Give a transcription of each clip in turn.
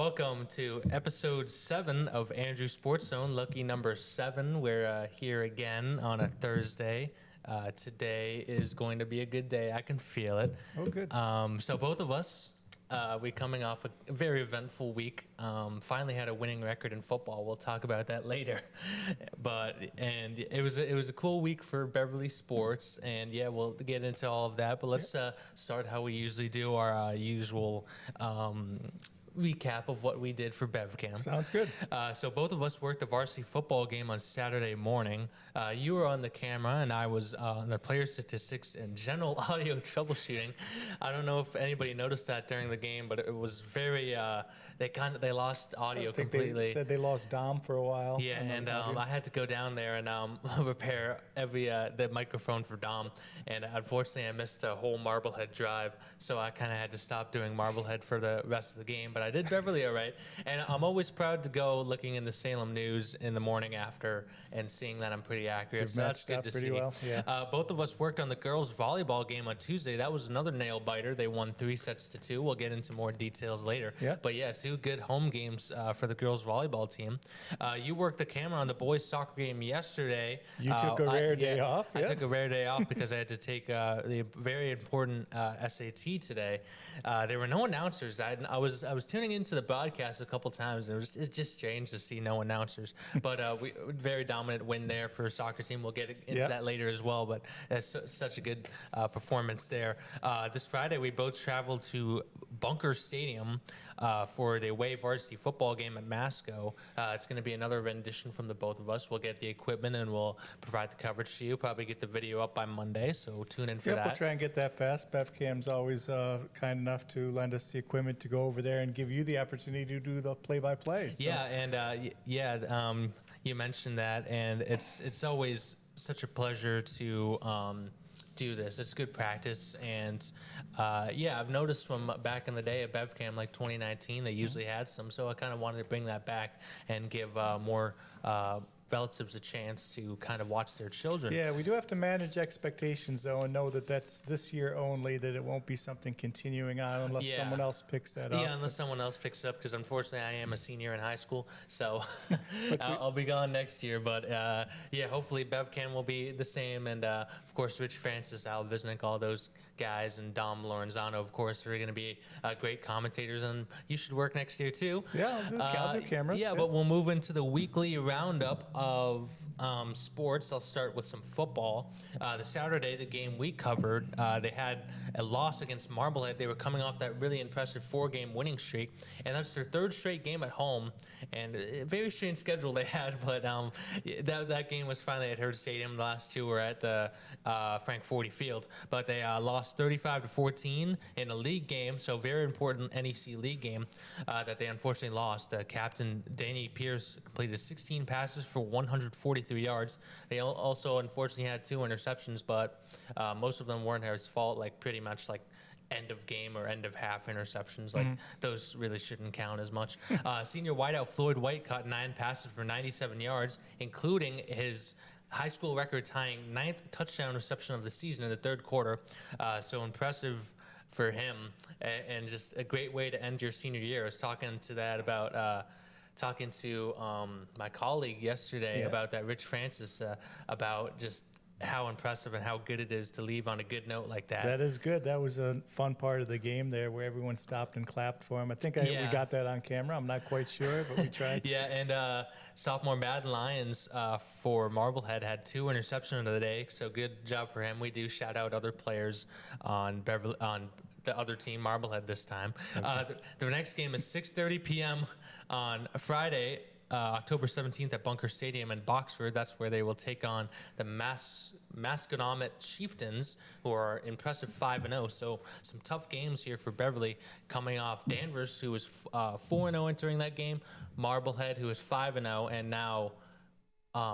Welcome to episode 7 of Andrew Sports Zone, lucky number 7. We're here again on a Thursday. Today is going to be a good day. I can feel it. Oh, good. So both of us, we're coming off a very eventful week. Finally had a winning record in football. We'll talk about that later. And it was a cool week for Beverly sports. And yeah, we'll get into all of that. But let's start how we usually do our usual recap of what we did for BevCam. Sounds good. So both of us worked the varsity football game on Saturday morning. You were on the camera, and I was on the player statistics and general audio troubleshooting. I don't know if anybody noticed that during the game, but it was very. They lost audio completely. They said they lost Dom for a while. Yeah, and I had to go down there and repair the microphone for Dom. And unfortunately, I missed a whole Marblehead drive, so I kind of had to stop doing Marblehead for the rest of the game. But I did Beverly all right. And I'm always proud to go looking in the Salem News in the morning after and seeing that I'm pretty accurate. So that's good to see. Well. Yeah. Both of us worked on the girls' volleyball game on Tuesday. That was another nail biter. They won 3-2. We'll get into more details later. Yeah. But yes, 2 good home games for the girls' volleyball team. You worked the camera on the boys' soccer game yesterday. You took a rare day off. I took a rare day off because I had to take the very important SAT today. There were no announcers. I was tuning into the broadcast a couple times. It's just strange to see no announcers. But we very dominant win there for a soccer team. We'll get into that later as well. But that's such a good performance there. This Friday we both traveled to Bunker Stadium for the away varsity football game at Masco. It's going to be another rendition from the both of us. We'll get the equipment and we'll provide the coverage to you. Probably get the video up by Monday, so tune in for that. We'll try and get that fast. BevCam's always kind enough to lend us the equipment to go over there and give you the opportunity to do the play-by-play. So. Yeah, and you mentioned that, and it's always such a pleasure to do this. It's good practice, and I've noticed from back in the day at BevCam, like 2019, they usually had some, so I kind of wanted to bring that back and give more relatives a chance to kind of watch their children. Yeah, we do have to manage expectations, though, and know that that's this year only, that it won't be something continuing on unless someone else picks that up. Yeah, unless someone else picks up, because unfortunately I am a senior in high school, so I'll be gone next year. But hopefully BevCam will be the same, and of course Rich Francis, Al Visnick, all those guys, and Dom Lorenzano, of course, are going to be great commentators, and you should work next year too. Yeah, I'll do cameras. Yeah, but we'll move into the weekly roundup of sports. I'll start with some football. The Saturday, the game we covered, they had a loss against Marblehead. They were coming off that really impressive 4-game winning streak, and that's their 3rd straight game at home, and a very strange schedule they had, but that game was finally at Herd Stadium. The last 2 were at the Frank Forty Field, but they lost 35-14 in a league game, so very important NEC league game that they unfortunately lost. Captain Danny Pierce completed 16 passes for 143 yards. They also unfortunately had 2 interceptions, but most of them weren't his fault, like pretty much like end of game or end of half interceptions. Like those really shouldn't count as much. Senior wideout Floyd White caught 9 passes for 97 yards, including his high school record tying 9th touchdown reception of the season in the 3rd quarter. So impressive for him, and just a great way to end your senior year. I was talking to my colleague yesterday about that, Rich Francis, about just how impressive and how good it is to leave on a good note like that. That is good. That was a fun part of the game there where everyone stopped and clapped for him. I think we got that on camera. I'm not quite sure, but we tried. And sophomore Madden Lyons for Marblehead had 2 interceptions of the day, so good job for him. We do shout out other players on the other team, Marblehead, this time. Okay. The next game is 6:30 p.m. on Friday, October 17th at Bunker Stadium in Boxford. That's where they will take on the Masconomet Chieftains, who are impressive 5-0. So some tough games here for Beverly, coming off Danvers, who was 4-0 entering that game, Marblehead, who is 5-0, and now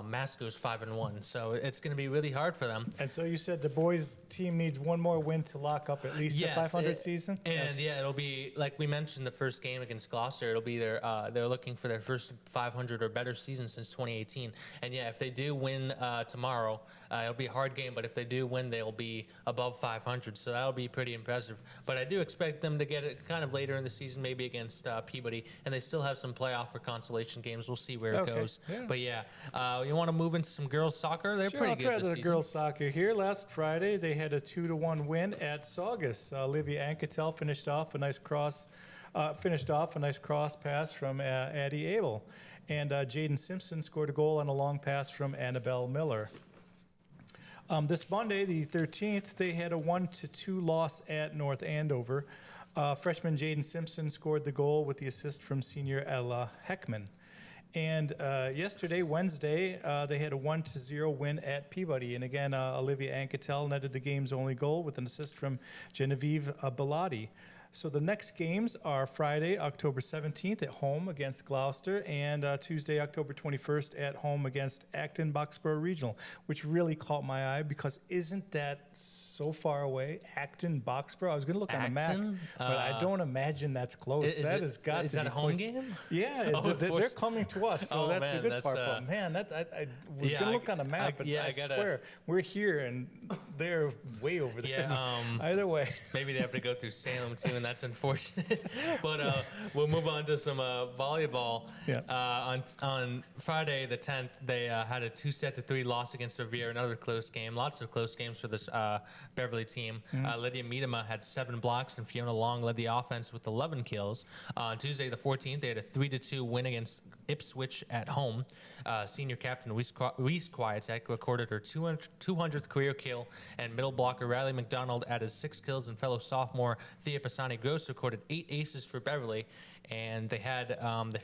Masco's 5-1. So it's going to be really hard for them. And so you said the boys team needs one more win to lock up at least the 500 season? And it'll be, like we mentioned, the first game against Gloucester. It'll be they're looking for their first 500 or better season since 2018. And if they do win tomorrow, it'll be a hard game. But if they do win, they'll be above 500. So that'll be pretty impressive. But I do expect them to get it kind of later in the season, maybe against Peabody. And they still have some playoff or consolation games. We'll see where it goes. Yeah. But you want to move into some girls soccer? They're pretty good I'll try this the season. girls soccer here. Last Friday, they had a 2-1 win at Saugus. Olivia Anketel finished off a nice cross pass from Addie Abel. And Jaden Simpson scored a goal on a long pass from Annabelle Miller. This Monday, the 13th, they had a 1-2 loss at North Andover. Freshman Jaden Simpson scored the goal with the assist from senior Ella Heckman. And yesterday, Wednesday, they had a 1-0 win at Peabody. And again, Olivia Anketel netted the game's only goal with an assist from Genevieve Bellotti. So the next games are Friday, October 17th at home against Gloucester, and Tuesday, October 21st at home against Acton Boxborough Regional, which really caught my eye because isn't that so far away? Acton Boxborough. I was going to look on the map, but I don't imagine that's close. That has got to be. Is that a home game? Yeah, they're coming to us, so that's a good part. But man, I was going to look on the map, but I swear we're here and they're way over there. Either way, maybe they have to go through Salem too, and that's unfortunate. But we'll move on to some volleyball. Yeah. On Friday the 10th, they had a 2-3 loss against Revere, another close game. Lots of close games for this Beverly team. Lydia Miedema had 7 blocks, and Fiona Long led the offense with 11 kills. On Tuesday the 14th, they had a 3-2 win against Ipswich at home. Senior captain Reese Kwiatek recorded her 200th career kill, and middle blocker Riley McDonald added 6 kills, and fellow sophomore Thea Pisani Gross recorded 8 aces for Beverly. And they had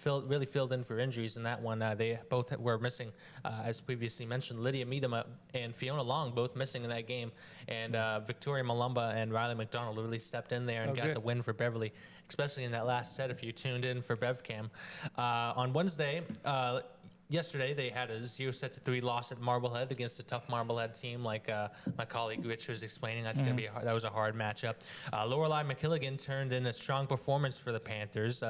really filled in for injuries in that one. They both were missing, as previously mentioned. Lydia Miedema and Fiona Long both missing in that game, and Victoria Malumba and Riley McDonald really stepped in there and got the win for Beverly, especially in that last set. If you tuned in for BevCam, on Wednesday. Yesterday, they had a 0-3 loss at Marblehead against a tough Marblehead team, like my colleague Rich was explaining. That's going to be that was a hard matchup. Lorelei McKilligan turned in a strong performance for the Panthers,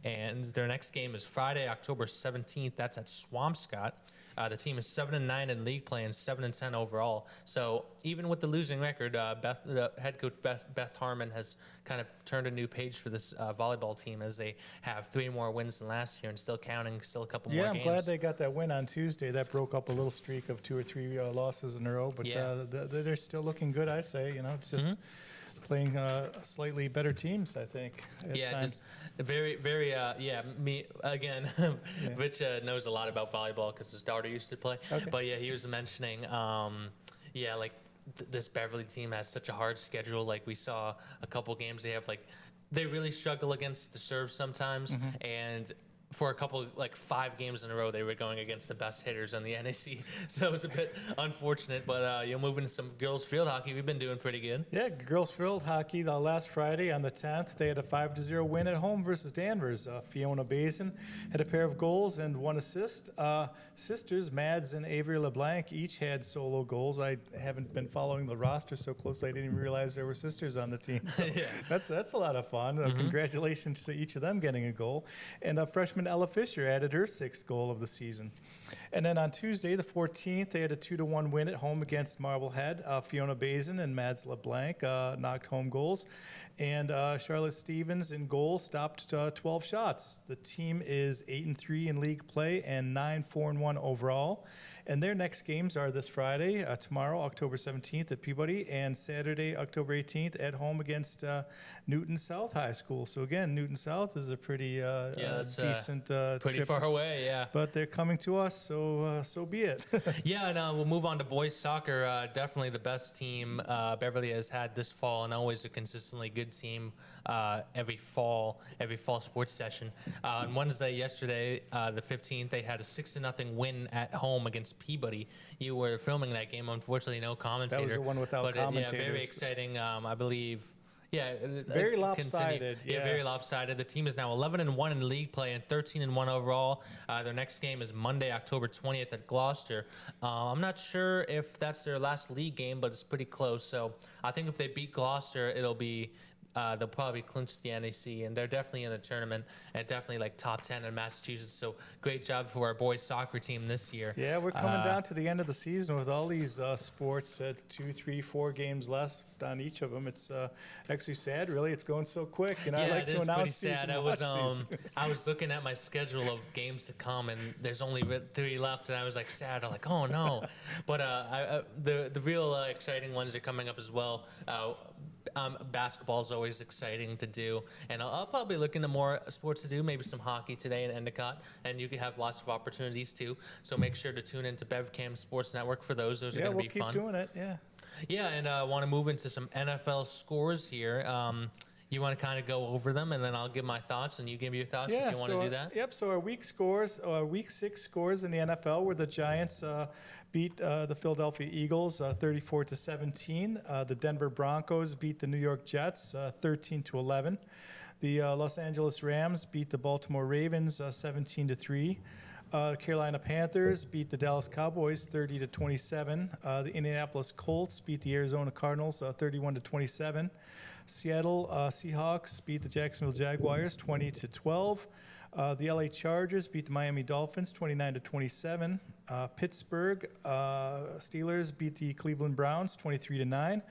and their next game is Friday, October 17th. That's at Swampscott. The team is 7-9 in league play and 7-10 overall. So even with the losing record, the head coach Beth Harmon has kind of turned a new page for this volleyball team, as they have 3 more wins than last year and still counting, still a couple more games. Yeah, I'm glad they got that win on Tuesday. That broke up a little streak of 2 or 3 losses in a row. But they're still looking good, I say. It's just playing slightly better teams, I think. Just very, very, me, again, Rich knows a lot about volleyball because his daughter used to play. Okay. But he was mentioning, this Beverly team has such a hard schedule. Like we saw a couple games, they really struggle against the serve sometimes. And for a couple, 5 games in a row, they were going against the best hitters on the NAC. So it was a bit unfortunate, but you'll move into some girls field hockey. We've been doing pretty good. Yeah, girls field hockey, the last Friday on the 10th, they had a 5-0 win at home versus Danvers. Fiona Bazin had a pair of goals and 1 assist. Sisters, Mads and Avery LeBlanc, each had solo goals. I haven't been following the roster so closely, I didn't even realize there were sisters on the team. So that's a lot of fun. Congratulations to each of them getting a goal. And freshman Ella Fisher added her 6th goal of the season. And then on Tuesday, the 14th, they had a 2-1 win at home against Marblehead. Fiona Bazin and Mads LeBlanc knocked home goals. And Charlotte Stevens in goal stopped 12 shots. The team is 8-3 in league play and 9-4-1 overall. And their next games are this Friday, tomorrow, October 17th at Peabody, and Saturday, October 18th at home against Newton South High School. So again, Newton South is a pretty decent pretty trip. Far away, yeah. But they're coming to us, so be it. And we'll move on to boys soccer. Definitely the best team Beverly has had this fall, and always a consistently good team every fall sports session. On Wednesday, yesterday, the 15th, they had a 6-0 win at home against Peabody. You were filming that game. Unfortunately, no commentator. That was the one without commentators. Yeah, very exciting. I believe Yeah, Very continue. lopsided. Yeah, very lopsided. The team is now 11-1 in league play and 13-1 overall. Their next game is Monday, October 20th at Gloucester. I'm not sure if that's their last league game, but it's pretty close. So I think if they beat Gloucester, it'll be. They'll probably clinch the NAC, and they're definitely in the tournament and definitely like top 10 in Massachusetts. So great job for our boys soccer team this year. Yeah, we're coming down to the end of the season with all these sports at 2, 3, 4 games left on each of them. It's actually sad, really. It's going so quick. And Yeah, I like it to is announce pretty sad. season. I was looking at my schedule of games to come, and there's only 3 left, and I was like sad. I'm like, oh no. But the real exciting ones are coming up as well. Basketball is always exciting to do, and I'll probably look into more sports to do, maybe some hockey today in Endicott, and you can have lots of opportunities too. So make sure to tune into BevCam Sports Network for those. Those are going to be fun. Yeah, we'll keep doing it. Yeah. Yeah, and I want to move into some NFL scores here. You want to kind of go over them, and then I'll give my thoughts, and you give your thoughts if you want to do that. Yep. So our week 6 scores in the NFL were the Giants beat the Philadelphia Eagles 34-17. The Denver Broncos beat the New York Jets 13-11. The Los Angeles Rams beat the Baltimore Ravens 17-3. Carolina Panthers beat the Dallas Cowboys 30-27. The Indianapolis Colts beat the Arizona Cardinals 31-27. Seattle Seahawks beat the Jacksonville Jaguars 20-12. The LA Chargers beat the Miami Dolphins 29-27. Pittsburgh Steelers beat the Cleveland Browns 23-9.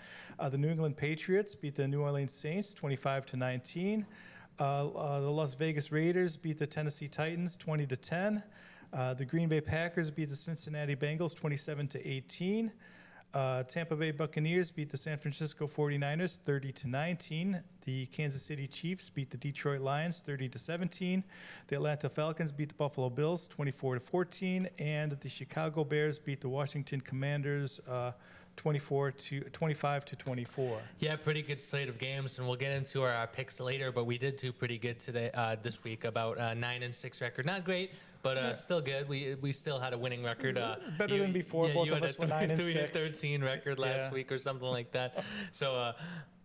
The New England Patriots beat the New Orleans Saints 25-19. The Las Vegas Raiders beat the Tennessee Titans 20-10. The Green Bay Packers beat the Cincinnati Bengals 27-18. Tampa Bay Buccaneers beat the San Francisco 49ers 30-19. The Kansas City Chiefs beat the Detroit Lions 30-17. The Atlanta Falcons beat the Buffalo Bills 24-14, and the Chicago Bears beat the Washington Commanders 25-24. Yeah, pretty good slate of games, and we'll get into our picks later. But we did do pretty good today, this week, about 9-6 record. Not great, but still good. We still had a winning record. Better than before. Both of us were 9-6. 3-13 record last week or something like that. So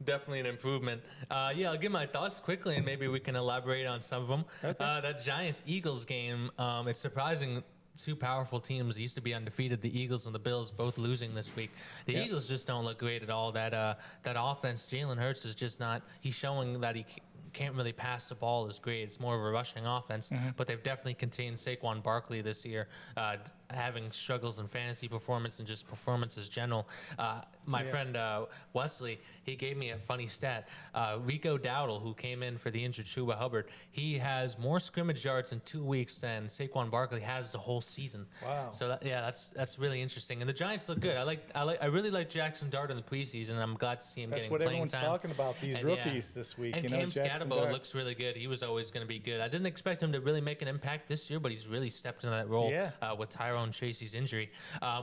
definitely an improvement. Yeah, I'll give my thoughts quickly, and maybe we can elaborate on some of them. Okay. That Giants-Eagles game, it's surprising. 2 powerful teams used to be undefeated. The Eagles and the Bills both losing this week. The Eagles just don't look great at all. That offense, Jalen Hurts is just not. He's showing that he can't really pass the ball as great. It's more of a rushing offense. But they've definitely contained Saquon Barkley this year, having struggles in fantasy performance and just performances general. My friend Wesley, he gave me a funny stat. Rico Dowdle, who came in for the injured Chuba Hubbard, he has more scrimmage yards in 2 weeks than Saquon Barkley has the whole season. Wow. So that's really interesting. And the Giants look good. I really like Jackson Dart in the preseason. I'm glad to see him getting playing time. That's what everyone's talking about, these rookies this week. And Cam Scatterbo looks really good. He was always going to be good. I didn't expect him to really make an impact this year, but he's really stepped into that role with Tyrone Tracy's injury.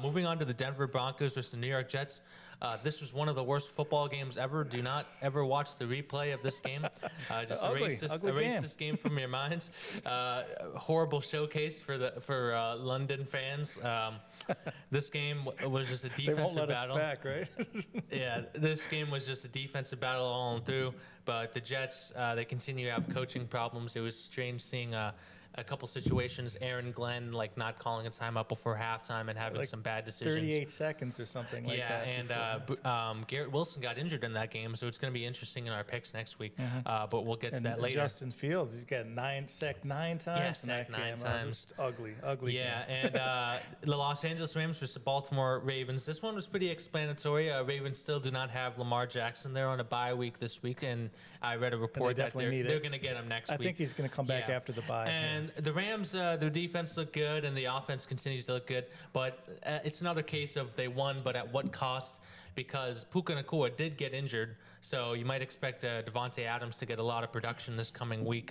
Moving on to the Denver Broncos versus the New York Jets. This was one of the worst football games ever. Do not ever watch the replay of this game. Just erase this game from your minds. Horrible showcase for London fans. This game was just a defensive battle. They won't let us back, right? Yeah, this game was just a defensive battle all through. But the Jets, they continue to have coaching problems. It was strange seeing a couple situations, Aaron Glenn not calling a timeout before halftime and having some bad decisions. 38 seconds or something like that. Yeah, and Garrett Wilson got injured in that game, so it's going to be interesting in our picks next week. But we'll get to that later. Justin Fields, he's got sacked 9 times. Yeah, sacked 9 times. Just ugly Yeah, game. and the Los Angeles Rams versus the Baltimore Ravens. This one was pretty explanatory. Ravens still do not have Lamar Jackson. They're on a bye week this week, and I read a report that they're going to get him next week. I think he's going to come back after the bye. And the Rams, their defense looked good, and the offense continues to look good. But it's another case of they won, but at what cost? Because Puka Nacua did get injured, so you might expect Devontae Adams to get a lot of production this coming week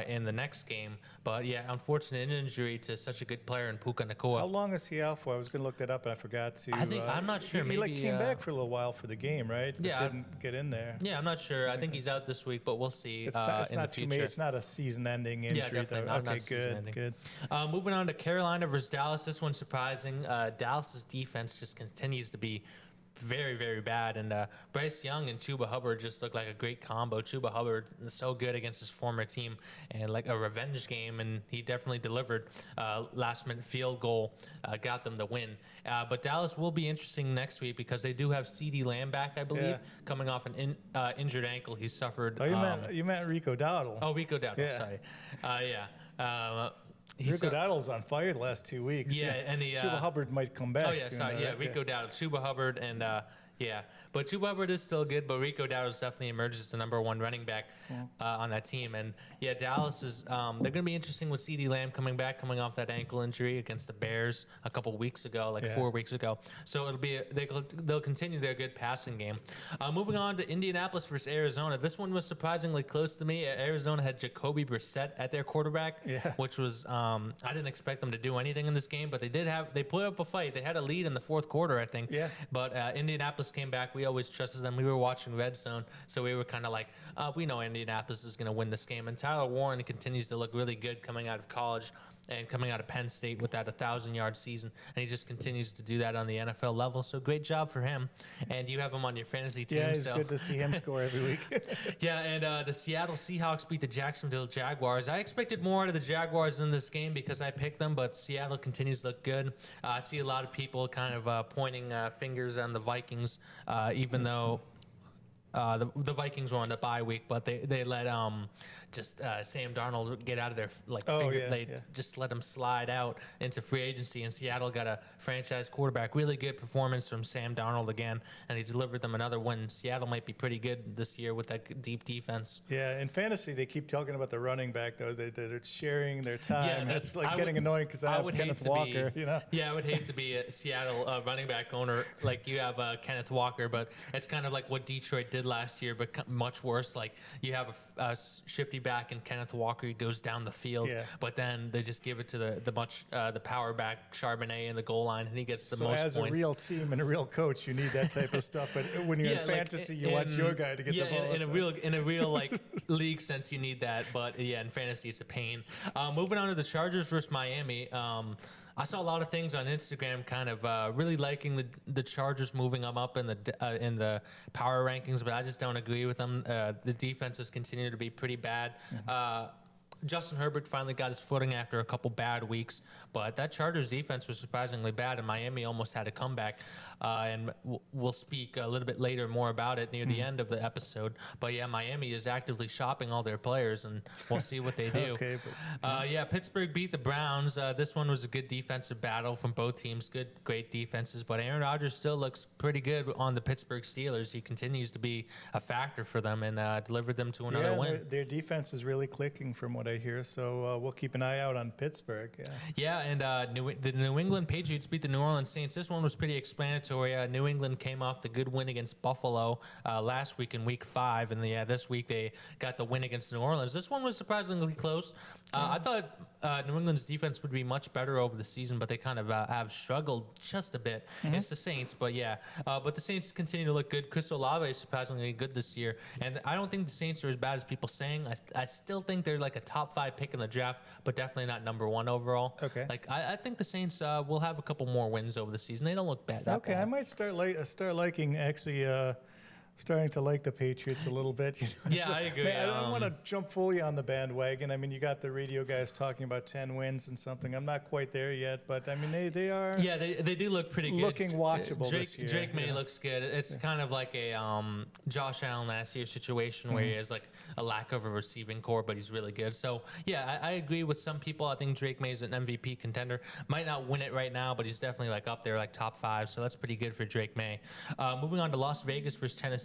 in the next game. But yeah, unfortunate injury to such a good player in Puka Nacua. How long is he out for? I was going to look that up, and I forgot to. I'm not sure. He came back for a little while for the game, right? But didn't get in there. Yeah, I'm not sure. I think he's out this week, but we'll see in the future. It's not a season-ending injury. Yeah, definitely not. Okay, good. Moving on to Carolina versus Dallas. This one's surprising. Dallas's defense just continues to be very, very bad. And Bryce Young and Chuba Hubbard just looked like a great combo. Chuba Hubbard is so good against his former team, and like a revenge game, and he definitely delivered. Last-minute field goal got them the win. But Dallas will be interesting next week because they do have CeeDee Lamb back, I believe, coming off an injured ankle he suffered. Oh, you meant Rico Dowdle. Oh, Rico Dowdle, sorry. Rico Dowdle's on fire the last 2 weeks. Yeah, and Chuba Hubbard might come back. Oh, yeah, sorry. Yeah, Rico Dowdle, Chuba Hubbard, and but Chuba Hubbard is still good, but Rico Dowdle definitely emerges as the number one running back on that team. And yeah, Dallas is they're going to be interesting with CeeDee Lamb coming off that ankle injury against the Bears a couple weeks ago, 4 weeks ago. So it'll be they'll continue their good passing game. Moving on to Indianapolis versus Arizona. This one was surprisingly close to me. Arizona had Jacoby Brissett at their quarterback, which was I didn't expect them to do anything in this game, but they put up a fight. They had a lead in the fourth quarter, I think. Yeah. But Indianapolis came back. We always trusted them. We were watching Red Zone, so we were kind of like, we know Indianapolis is going to win this game. And Tyler Warren continues to look really good coming out of college and coming out of Penn State with that 1,000-yard season. And he just continues to do that on the NFL level. So great job for him. And you have him on your fantasy team. Yeah, it's good to see him score every week. Yeah, and the Seattle Seahawks beat the Jacksonville Jaguars. I expected more out of the Jaguars in this game because I picked them, but Seattle continues to look good. I see a lot of people kind of pointing fingers on the Vikings, even though the Vikings were on the bye week, but they let Sam Darnold get out of their just let him slide out into free agency, and Seattle got a franchise quarterback. Really good performance from Sam Darnold again, and he delivered them another win. Seattle might be pretty good this year with that deep defense. Yeah, in fantasy they keep talking about the running back though. They're sharing their time. Yeah, that's like getting annoying because I have Kenneth Walker. Yeah, I would hate to be a Seattle running back owner like you have Kenneth Walker, but it's kind of like what Detroit did last year, but much worse. Like you have a shifty back and Kenneth Walker, he goes down the field, but then they just give it to the power back Charbonnet in the goal line, and he gets the most points. So as a real team and a real coach, you need that type of stuff. But when you're in fantasy, you want your guy to get the ball. In a real like league sense, you need that. But yeah, in fantasy, it's a pain. Moving on to the Chargers versus Miami. I saw a lot of things on Instagram, kind of really liking the Chargers moving them up in the power rankings, but I just don't agree with them. The defenses continue to be pretty bad. Justin Herbert finally got his footing after a couple bad weeks, but that Chargers defense was surprisingly bad, and Miami almost had a comeback. And we'll speak a little bit later more about it near the end of the episode. But yeah, Miami is actively shopping all their players, and we'll see what they do. Pittsburgh beat the Browns. This one was a good defensive battle from both teams. Great defenses, but Aaron Rodgers still looks pretty good on the Pittsburgh Steelers. He continues to be a factor for them and delivered them to another win. Their defense is really clicking from what I hear, so we'll keep an eye out on Pittsburgh. And the New England Patriots beat the New Orleans Saints. This one was pretty explanatory. New England came off the good win against Buffalo last week in Week 5, and this week they got the win against New Orleans. This one was surprisingly close. I thought New England's defense would be much better over the season, but they kind of have struggled just a bit. It's the Saints, but the Saints continue to look good. Chris Olave is surprisingly good this year, and I don't think the Saints are as bad as people saying. I still think they're like a top 5 pick in the draft, but definitely not number 1 overall. Okay. Like I think the Saints will have a couple more wins over the season. They don't look bad. Okay, I might start liking actually. Starting to like the Patriots a little bit. Yeah, I agree. Man, I don't want to jump fully on the bandwagon. I mean, you got the radio guys talking about 10 wins and something. I'm not quite there yet, but I mean, they are. Yeah, they do look pretty good. Looking watchable this year. Drake May looks good. It's kind of like a Josh Allen last year situation where he has like a lack of a receiving core, but he's really good. So yeah, I agree with some people. I think Drake May is an MVP contender. Might not win it right now, but he's definitely like up there, like top 5. So that's pretty good for Drake May. Moving on to Las Vegas versus Tennessee.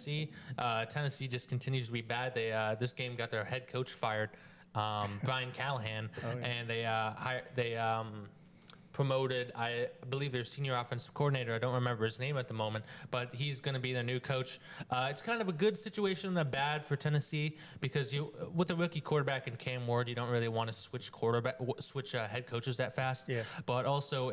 Tennessee just continues to be bad. They this game got their head coach fired, Brian Callahan, and they promoted, I believe, their senior offensive coordinator. I don't remember his name at the moment, but he's going to be their new coach. It's kind of a good situation and a bad for Tennessee because with a rookie quarterback in Cam Ward, you don't really want to switch head coaches that fast. Yeah. But also,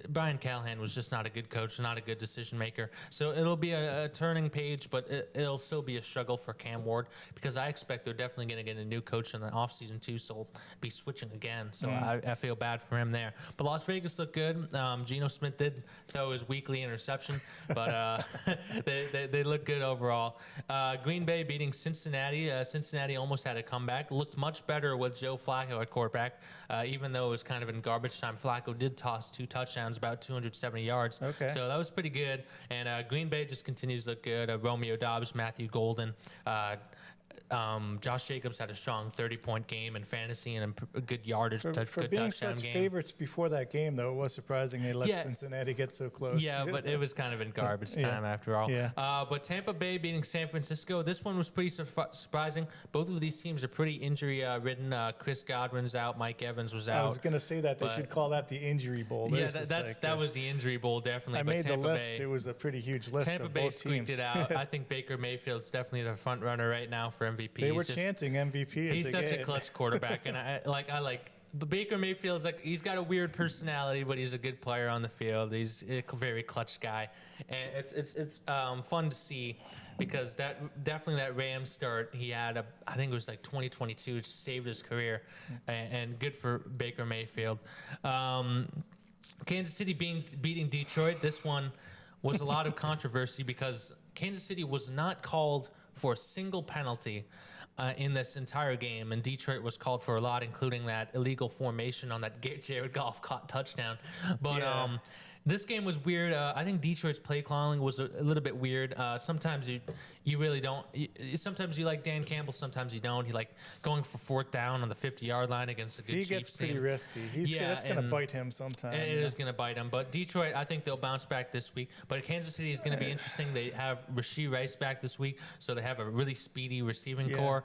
Brian Callahan was just not a good coach, not a good decision maker. So it'll be a turning page, but it'll still be a struggle for Cam Ward because I expect they're definitely going to get a new coach in the offseason too, so he'll be switching again. So I feel bad for him there. But Las Vegas Vegas looked good. Geno Smith did throw his weekly interception, but they look good overall. Green Bay beating Cincinnati. Cincinnati almost had a comeback. Looked much better with Joe Flacco at quarterback, even though it was kind of in garbage time. Flacco did toss 2 touchdowns, about 270 yards. Okay. So that was pretty good. And Green Bay just continues to look good. Romeo Doubs, Matthew Golden. Josh Jacobs had a strong 30-point game in fantasy and a good yardage, For good being touchdown such game. favorites before that game, though, it was surprising they let Cincinnati get so close. Yeah, but it was kind of in garbage time after all. Yeah. But Tampa Bay beating San Francisco, this one was pretty surprising. Both of these teams are pretty injury-ridden. Chris Godwin's out. Mike Evans was out. I was going to say that. They should call that the Injury Bowl. Yeah, that was the Injury Bowl, definitely. I but made Tampa the list. Bay, It was a pretty huge list Tampa of Bay both squeaked teams. it out. I think Baker Mayfield's definitely the front runner right now for MVP. They were chanting MVP. He's such a clutch quarterback, and I like. But Baker Mayfield's like, he's got a weird personality, but he's a good player on the field. He's a very clutch guy, and it's fun to see because that Rams start he had I think it was like 2022, which saved his career, and good for Baker Mayfield. Kansas City beating Detroit. This one was a lot of controversy because Kansas City was not called for a single penalty in this entire game, and Detroit was called for a lot, including that illegal formation on that Jared Goff caught touchdown. But this game was weird. I think Detroit's play calling was a little bit weird. Sometimes you really don't. Sometimes you like Dan Campbell, sometimes you don't. He like going for 4th down on the 50-yard line against a good Chiefs team. He gets pretty risky. That's going to bite him sometime. It is going to bite him. But Detroit, I think they'll bounce back this week. But Kansas City is going to be interesting. They have Rashee Rice back this week, so they have a really speedy receiving core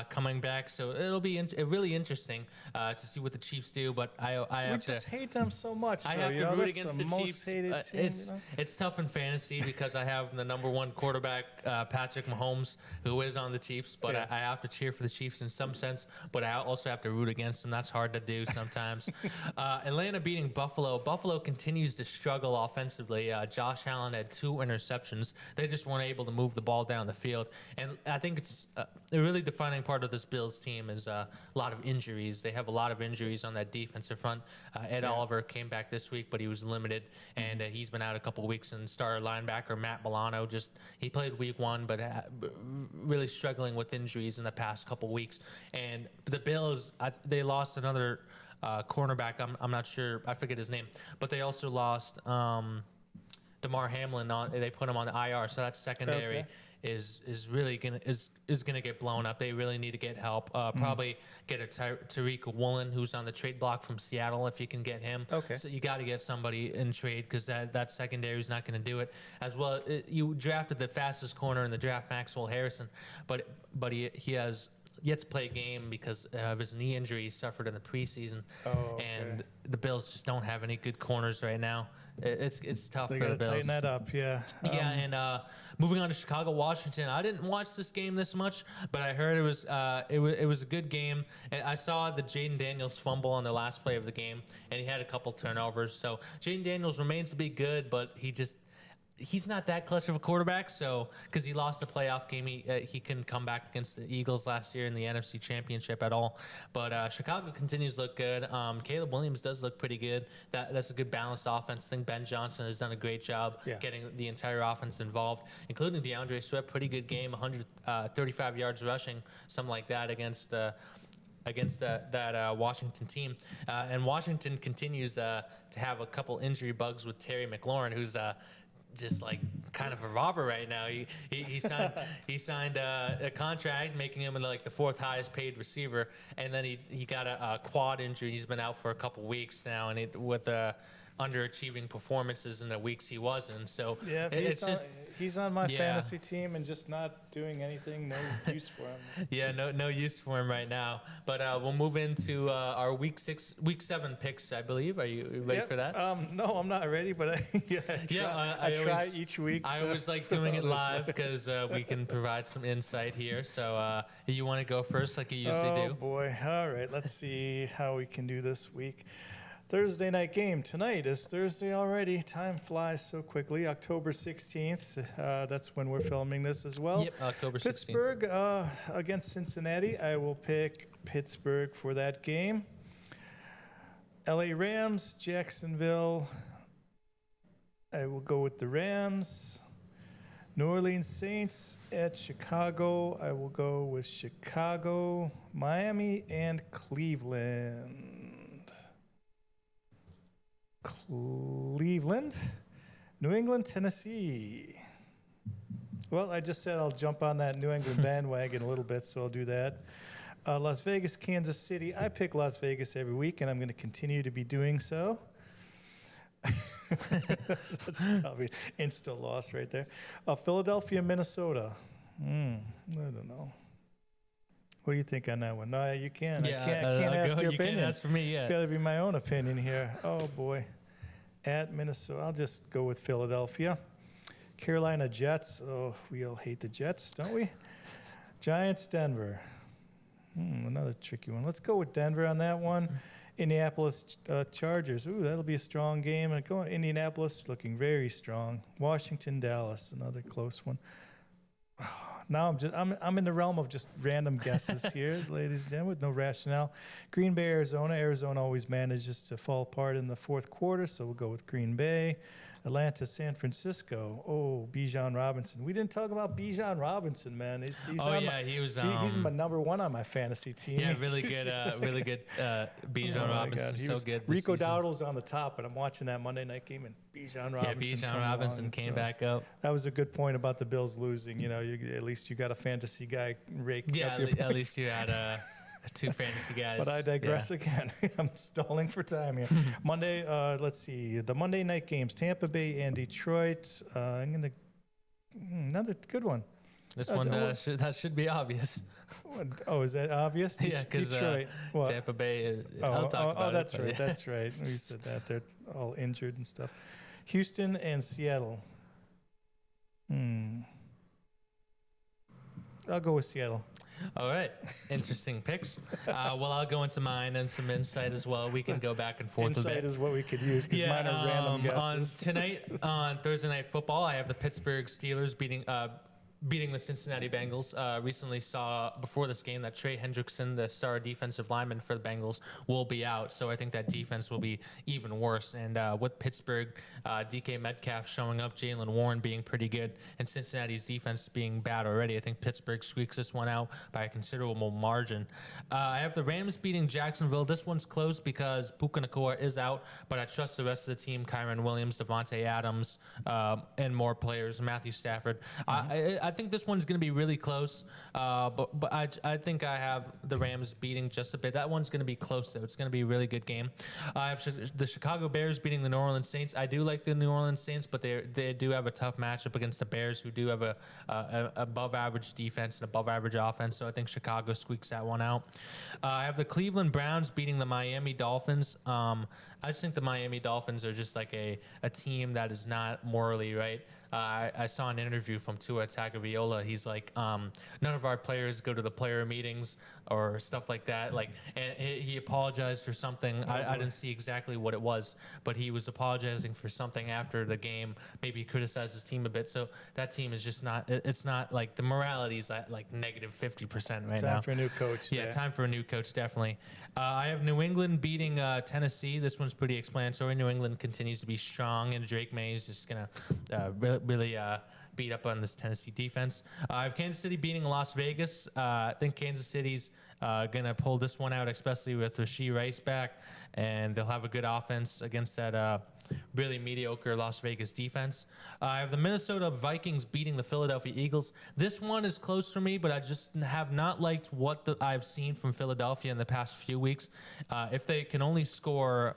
coming back. So it'll be really interesting to see what the Chiefs do. But I just hate them so much. I have to root against the Chiefs. Team, it's tough in fantasy because I have the number 1 quarterback, Patrick Mahomes, who is on the Chiefs. But I have to cheer for the Chiefs in some sense. But I also have to root against them. That's hard to do sometimes. Atlanta beating Buffalo. Buffalo continues to struggle offensively. Josh Allen had 2 interceptions. They just weren't able to move the ball down the field. And I think it's a really defining part of this Bills team is a lot of injuries. They have a lot of injuries on that defensive front. Ed Oliver came back this week, but he was limited. And he's been out a couple weeks. And starter linebacker Matt Milano he played week 1, but really struggling with injuries in the past couple weeks. And the Bills, they lost another cornerback. I'm not sure. I forget his name. But they also lost DeMar Hamlin. They put him on the IR. So that's secondary. Okay. Is really gonna get blown up. They really need to get help. Probably get a Tariq Woolen, who's on the trade block from Seattle, if you can get him. Okay. So you got to get somebody in trade because that secondary is not going to do it. As well, you drafted the fastest corner in the draft, Maxwell Harrison, but he has yet to play a game because of his knee injury he suffered in the preseason. Oh, okay. And the Bills just don't have any good corners right now. It's tough for the Bills. They got to tighten that up, yeah. And moving on to Chicago, Washington. I didn't watch this game this much, but I heard it was a good game. And I saw the Jaden Daniels fumble on the last play of the game, and he had a couple turnovers. So Jaden Daniels remains to be good, but he's not that clutch of a quarterback. So because he lost the playoff game, he couldn't come back against the Eagles last year in the NFC Championship at all. But Chicago continues to look good. Caleb Williams does look pretty good. That's a good balanced offense. I think Ben Johnson has done a great job getting the entire offense involved, including DeAndre Swift. Pretty good game, 135 yards rushing, something like that against that Washington team. And Washington continues to have a couple injury bugs with Terry McLaurin, who's just like kind of a robber right now. He signed a contract making him like the 4th highest paid receiver, and then he got a quad injury. He's been out for a couple weeks now, and with underachieving performances in the weeks he was in. So he's on my fantasy team and just not doing anything. No use for him. Yeah, no use for him right now. But we'll move into our week 7 picks, I believe. Are you ready for that? No, I'm not ready, but I try each week. I always like doing it live because we can provide some insight here. So you want to go first like you usually do? Oh, boy. All right. Let's see how we can do this week. Thursday night game. Tonight is Thursday already. Time flies so quickly. October 16th. That's when we're filming this as well. Yep, October 16th. Pittsburgh against Cincinnati. I will pick Pittsburgh for that game. LA Rams, Jacksonville. I will go with the Rams. New Orleans Saints at Chicago. I will go with Chicago. Miami and Cleveland. Cleveland. New England, Tennessee. Well, I just said I'll jump on that New England bandwagon a little bit, so I'll do that. Las Vegas, Kansas City. I pick Las Vegas every week, and I'm going to continue to be doing so. That's probably instant loss right there. Philadelphia, Minnesota. I don't know. What do you think on that one? No, you can't. Yeah, I can't ask your opinion. Can't ask for me yet. It's got to be my own opinion here. Oh, boy. At Minnesota. I'll just go with Philadelphia. Carolina Jets. Oh, we all hate the Jets, don't we? Giants, Denver. Another tricky one. Let's go with Denver on that one. Indianapolis Chargers. Ooh, that'll be a strong game. And going Indianapolis looking very strong. Washington, Dallas. Another close one. Now I'm in the realm of just random guesses here, ladies and gentlemen, with no rationale. Green Bay, Arizona. Arizona always manages to fall apart in the fourth quarter, so we'll go with Green Bay. Atlanta, San Francisco. Oh, Bijan Robinson. We didn't talk about Bijan Robinson, man. He's he's my number one on my fantasy team. Yeah, really good Bijan Robinson. So good. Rico Dowdle's on the top, but I'm watching that Monday night game, and Bijan Robinson. Yeah, Bijan Robinson came back up. That was a good point about the Bills losing. You know, at least you got a fantasy guy rake. Yeah, at least you had two fantasy guys. But I digress again. I'm stalling for time here. Monday, let's see. The Monday night games, Tampa Bay and Detroit. I'm going to, another good one. This one, that should be obvious. Oh, is that obvious? Yeah, because Tampa Bay, I'll talk about that's right. That's right. We said that. They're all injured and stuff. Houston and Seattle. I'll go with Seattle. All right. Interesting picks. Well, I'll go into mine and some insight as well. We can go back and forth a bit. Insight is what we could use because mine are random guesses. Tonight, on Thursday Night Football, I have the Pittsburgh Steelers beating the Cincinnati Bengals. Recently saw before this game that Trey Hendrickson, the star defensive lineman for the Bengals, will be out. So I think that defense will be even worse. And with Pittsburgh, DK Metcalf showing up, Jalen Warren being pretty good, and Cincinnati's defense being bad already, I think Pittsburgh squeaks this one out by a considerable margin. I have the Rams beating Jacksonville. This one's close because Puka Nacua is out, but I trust the rest of the team, Kyron Williams, Devontae Adams, and more players, Matthew Stafford. I think this one's going to be really close, but I think I have the Rams beating just a bit. That one's going to be close, though. It's going to be a really good game. I have the Chicago Bears beating the New Orleans Saints. I do like the New Orleans Saints, but they do have a tough matchup against the Bears, who do have a above-average defense and above-average offense, so I think Chicago squeaks that one out. I have the Cleveland Browns beating the Miami Dolphins. I just think the Miami Dolphins are just like a team that is not morally right. I saw an interview from Tua Tagovailoa. He's like, none of our players go to the player meetings or stuff like that. Like, and he apologized for something. I didn't see exactly what it was, but he was apologizing for something after the game. Maybe he criticized his team a bit. So that team is just not. It's not like the morality is at like negative 50% right now. Time for a new coach. Yeah, time for a new coach, definitely. I have New England beating Tennessee. This one's pretty explanatory. New England continues to be strong, and Drake May is just gonna really beat up on this Tennessee defense. I have Kansas City beating Las Vegas. I think Kansas City's going to pull this one out, especially with Rashee Rice back, and they'll have a good offense against that really mediocre Las Vegas defense. I have the Minnesota Vikings beating the Philadelphia Eagles. This one is close for me, but I just have not liked what I've seen from Philadelphia in the past few weeks. If they can only score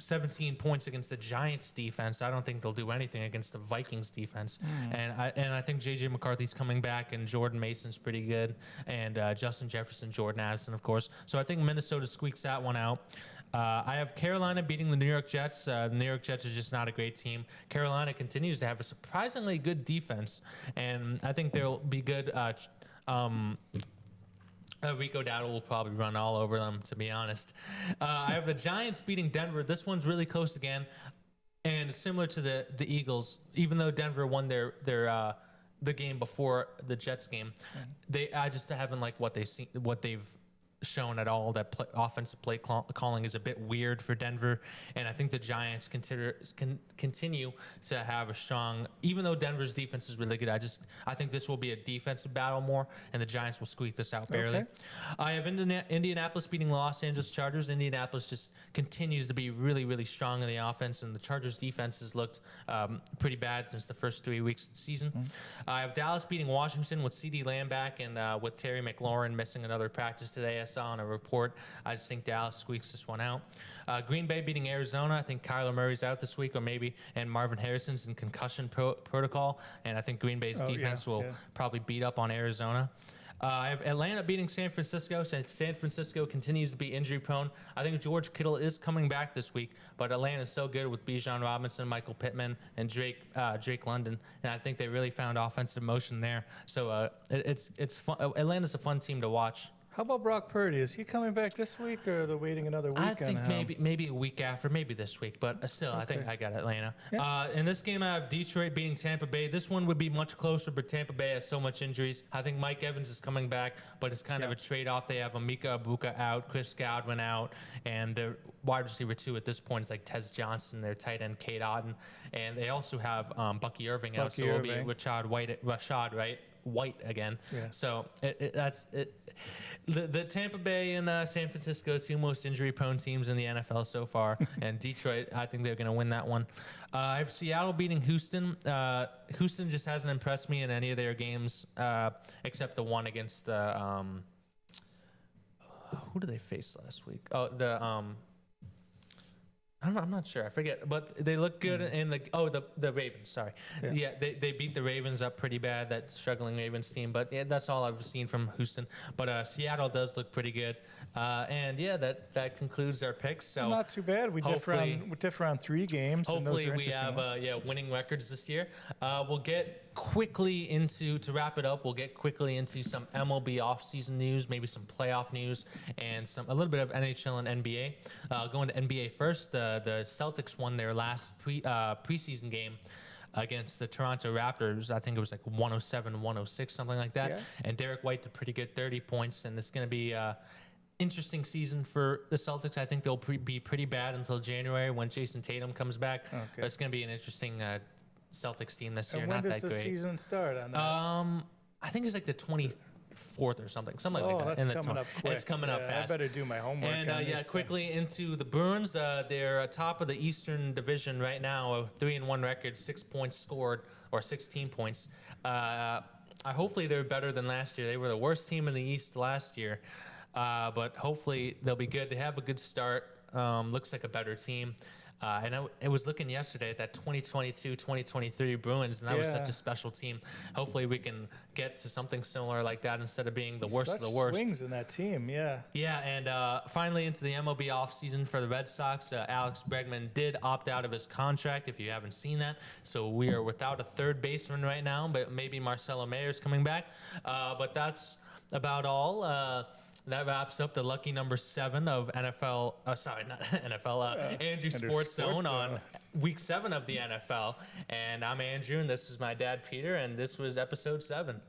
17 points against the Giants defense, I don't think they'll do anything against the Vikings defense. And I think J.J. McCarthy's coming back, and Jordan Mason's pretty good, and Justin Jefferson, Jordan Addison, of course. So I think Minnesota squeaks that one out. I have Carolina beating the New York Jets. The New York Jets are just not a great team. Carolina continues to have a surprisingly good defense, and I think they'll be good. Rico Dowdle will probably run all over them, to be honest. I have the Giants beating Denver. This one's really close again, and it's similar to the Eagles. Even though Denver won the game before the Jets game, I just haven't liked what they've shown at all that offensive play calling is a bit weird for Denver, and I think the Giants continue to have a strong. Even though Denver's defense is really good, I think this will be a defensive battle more, and the Giants will squeak this out barely. Okay. I have Indianapolis beating the Los Angeles Chargers. Indianapolis just continues to be really, really strong in the offense, and the Chargers defense has looked pretty bad since the first 3 weeks of the season. I have Dallas beating Washington with CeeDee Lamb back, and with Terry McLaurin missing another practice today. I saw on a report. I just think Dallas squeaks this one out. Green Bay beating Arizona. I think Kyler Murray's out this week, and Marvin Harrison's in concussion protocol, and I think Green Bay's defense will probably beat up on Arizona. I have Atlanta beating San Francisco. San Francisco continues to be injury prone. I think George Kittle is coming back this week, but Atlanta is so good with Bijan Robinson, Michael Pittman, and Drake London, and I think they really found offensive motion there. So it's fun. Atlanta's a fun team to watch. How about Brock Purdy? Is he coming back this week, or are they waiting another week? I think maybe a week after, maybe this week, but still, I think I got Atlanta. Yeah. In this game, I have Detroit beating Tampa Bay. This one would be much closer, but Tampa Bay has so much injuries. I think Mike Evans is coming back, but it's kind of a trade-off. They have Emeka Egbuka out, Chris Godwin out, and their wide receiver 2 at this point is like Tez Johnson, their tight end Cade Otton, and they also have Bucky Irving out, so it'll be Rashad White again. Yeah. So that's it. The Tampa Bay and San Francisco, 2 most injury-prone teams in the NFL so far, and Detroit, I think they're going to win that one. I have Seattle beating Houston. Houston just hasn't impressed me in any of their games except the one against the who did they face last week? I'm not sure. I forget. But they look good in the Ravens. Sorry. Yeah, they beat the Ravens up pretty bad, that struggling Ravens team. But yeah, that's all I've seen from Houston. But Seattle does look pretty good. And yeah, that concludes our picks. So not too bad. We differ on 3 games. Hopefully we have winning records this year. We'll get quickly to wrap it up. We'll get quickly into some MLB offseason news, maybe some playoff news, and a little bit of NHL and NBA. Going to NBA first. The Celtics won their last preseason game against the Toronto Raptors. I think it was like 107-106, something like that. Yeah. And Derek White did pretty good, 30 points, and it's going to be interesting season for the Celtics. I think they'll be pretty bad until January when Jason Tatum comes back. Okay. But it's going to be an interesting Celtics team this year. And when does the season start on that? I think it's like the 24th or something like that. That's coming up quick. It's coming up fast. I better do my homework. And quickly into the Bruins. They're top of the Eastern Division right now, a 3-1 record, 6 points scored, or 16 points. Hopefully they're better than last year. They were the worst team in the East last year, but hopefully they'll be good. They have a good start. Looks like a better team. And I was looking yesterday at that 2022-2023 Bruins, and that was such a special team. Hopefully we can get to something similar like that instead of being the worst of the worst. Swings in that team, yeah. Yeah, and finally into the MLB offseason for the Red Sox, Alex Bregman did opt out of his contract, if you haven't seen that. So we are without a third baseman right now, but maybe Marcelo Mayer's coming back. But that's about all. That wraps up the lucky number 7 of NFL. Andrew Sports Zone on week 7 of the NFL. And I'm Andrew, and this is my dad, Peter, and this was episode 7.